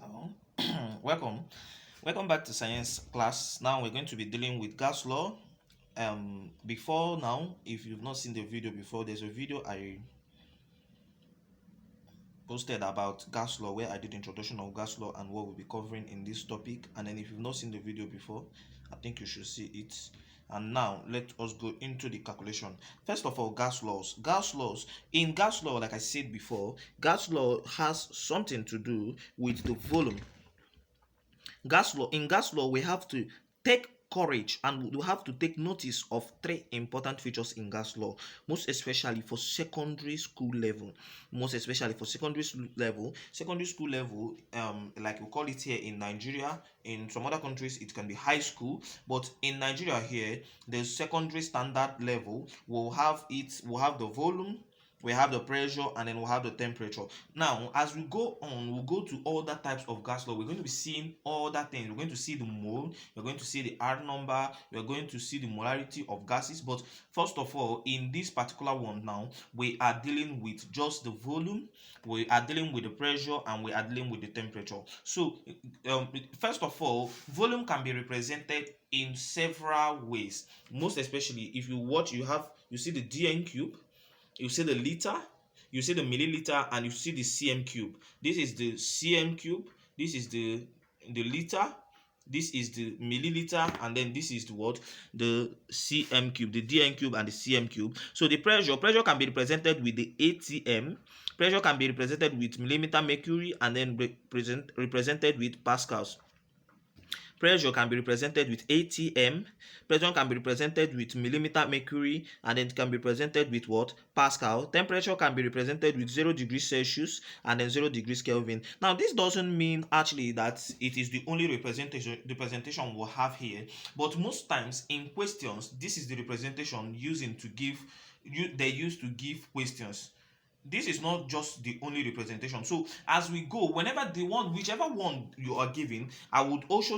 Hello. welcome welcome back to science class. Now we're going to be dealing with gas law. Before now, if you've not seen the video before, there's a video I posted about gas law where I did introduction of gas law and what we'll be covering in this topic. And then if you've not seen the video before, I think you should see it. And now let us go into the calculation. First of all, gas laws. In gas law, like I said before, gas law has something to do with the volume. In gas law we have to take courage and we have to take notice of three important features in gas law, most especially for secondary school level. Like we call it here in Nigeria. In some other countries it can be high school, but in Nigeria here, the secondary standard level will have the volume, we have the pressure, and then we'll have the temperature. Now, as we go on, we'll go to other types of gas law. We're going to be seeing other things. We're going to see the mole, we're going to see the R number, we're going to see the molarity of gases. But first of all, in this particular one now, we are dealing with just the volume, we are dealing with the pressure, and we are dealing with the temperature. So, first of all, volume can be represented in several ways. Most especially, if you watch, you see the dn cube, you see the liter, you see the milliliter, and you see the cm cube. This is the cm cube, this is the liter, this is the milliliter, and then this is the cm cube, the dn cube and the cm cube. So the pressure can be represented with the atm, pressure can be represented with millimeter mercury, and then represented with pascals. Pressure can be represented with atm, pressure can be represented with millimeter mercury, and then it can be represented with what? Pascal. Temperature can be represented with 0 degrees Celsius and then 0 degrees Kelvin. Now this doesn't mean actually that it is the only representation we'll have here, but most times in questions this is the representation they use to give questions. This is not just the only representation. So as we go, whichever one you are given, I will also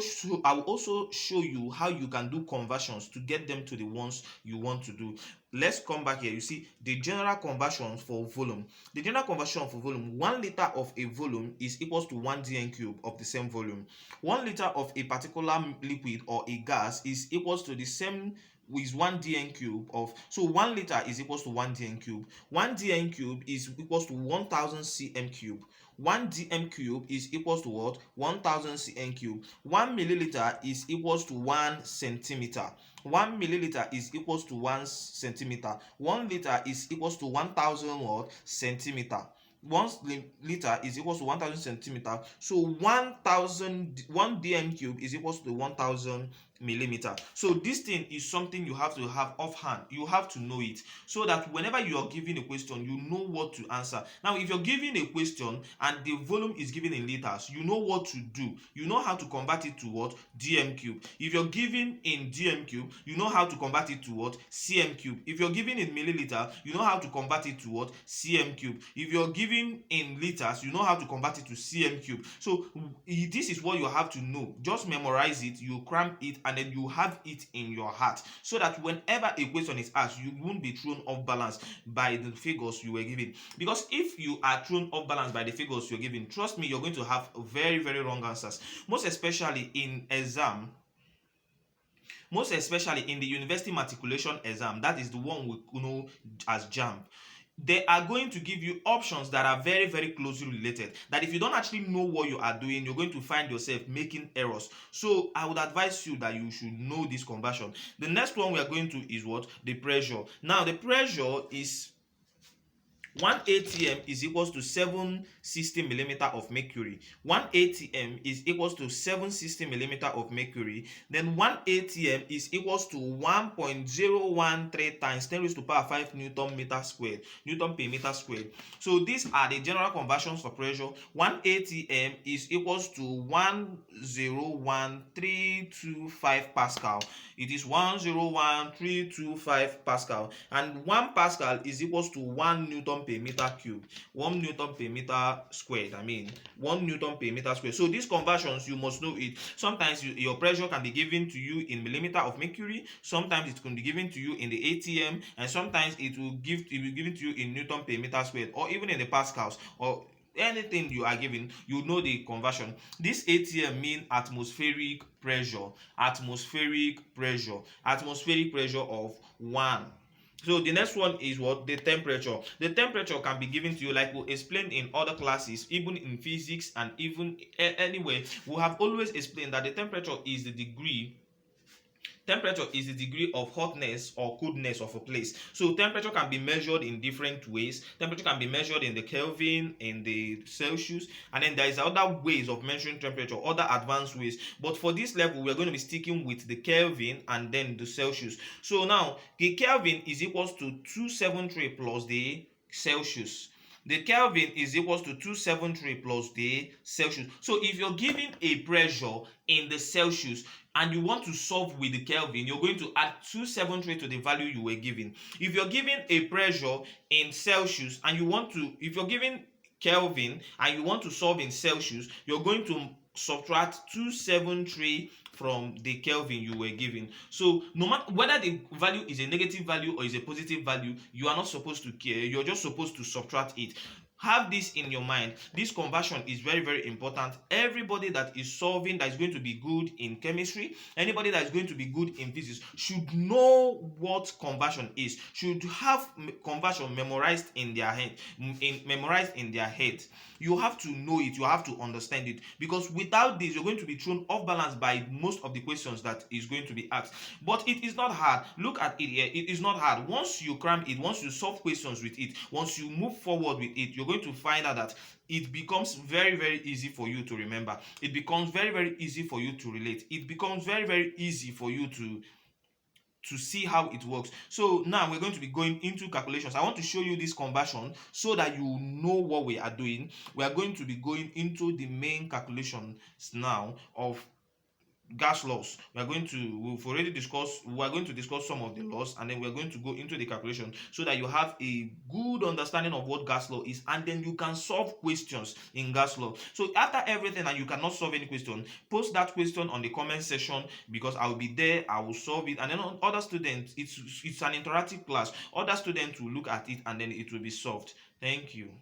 show you how you can do conversions to get them to the ones you want to do. Let's come back here. You see the general conversion for volume. The general conversion for volume: 1 liter of a volume is equals to 1 dn cube of the same volume. 1 liter of a particular liquid or a gas is equals to the same with 1 dn cube of, so 1 liter is equals to 1 dn cube. 1 dn cube is equals to 1000 cm cube. 1 dm cube is equals to what? 1000 cm cube. 1 milliliter is equals to 1 centimeter. 1 milliliter is equals to 1 centimeter. 1 liter is equals to 1000 what? Centimeter. 1 liter is equals to 1000 centimeter. So 1000, 1 dm cube is equals to 1000 millimeter. So this thing is something you have to have offhand. You have to know it so that whenever you are given a question, you know what to answer. Now, if you're given a question and the volume is given in liters, you know what to do. You know how to convert it to what? Dm cube. If you're given in dm cube, you know how to convert it to what? Cm cube. If you're given in milliliter, you know how to convert it to what? Cm cube. If you're given in liters, you know how to convert it to cm cube. So this is what you have to know. Just memorize it, you cram it, and then you have it in your heart so that whenever a question is asked, you won't be thrown off balance by the figures you were given. Because if you are thrown off balance by the figures you're given, trust me, you're going to have very, very wrong answers. Most especially in the university matriculation exam, that is the one we know as JAMB. They are going to give you options that are very, very closely related, that if you don't actually know what you are doing, you're going to find yourself making errors. So I would advise you that you should know this conversion. The next one we are going to is what? The pressure. Now the pressure is 1 atm is equals to 760 millimeter of mercury. 1 atm is equals to 760 millimeter of mercury. Then 1 atm is equals to 1.013 times 10 raised to power 5 newton per meter squared. So these are the general conversions for pressure. 1 atm is equals to 101,325 pascal. It is 101,325 pascal, and 1 pascal is equals to 1 newton per meter cube, 1 newton per meter squared. 1 newton per meter squared. So these conversions, you must know it. Sometimes your pressure can be given to you in millimeter of mercury, sometimes it can be given to you in the atm, and sometimes it will be given to you in newton per meter squared, or even in the pascals, or anything you are given, you know the conversion. This atm mean atmospheric pressure. Atmospheric pressure of 1. So the next one is what? The temperature. The temperature can be given to you like we explained in other classes, even in physics and even anywhere. We have always explained that the temperature is the degree of hotness or coldness of a place. So temperature can be measured in different ways. Temperature can be measured in the Kelvin, in the Celsius, and then there is other ways of measuring temperature, other advanced ways. But for this level, we're going to be sticking with the Kelvin and then the Celsius. So now the Kelvin is equals to 273 plus the Celsius. The Kelvin is equals to 273 plus the Celsius. So if you're given a pressure in the Celsius and you want to solve with the Kelvin, you're going to add 273 to the value you were given. If you're given a pressure in Celsius and if you're given Kelvin and you want to solve in Celsius, you're going to subtract 273 from the Kelvin you were given. So no matter whether the value is a negative value or is a positive value, you are not supposed to care. You're just supposed to subtract it. Have this in your mind. This conversion is very, very important. Everybody that is solving, that is going to be good in chemistry, anybody that is going to be good in physics should know what conversion is, should have conversion memorized in their head. You have to know it, you have to understand it, because without this you're going to be thrown off balance by most of the questions that is going to be asked. But it is not hard. Look at it here. It is not hard. Once you cram it, once you solve questions with it, once you move forward with it, you're going to find out that it becomes very, very easy for you to remember. It becomes very, very easy for you to relate. It becomes very, very easy for you to see how it works. So now we're going to be going into calculations. I want to show you this conversion so that you know what we are doing. We are going to be going into the main calculations now of gas laws. We are going to discuss some of the laws, and then we are going to go into the calculation so that you have a good understanding of what gas law is, and then you can solve questions in gas law. So after everything and you cannot solve any question, post that question on the comment section, because I will be there, I will solve it, and then other students, it's an interactive class, other students will look at it and then it will be solved. Thank you.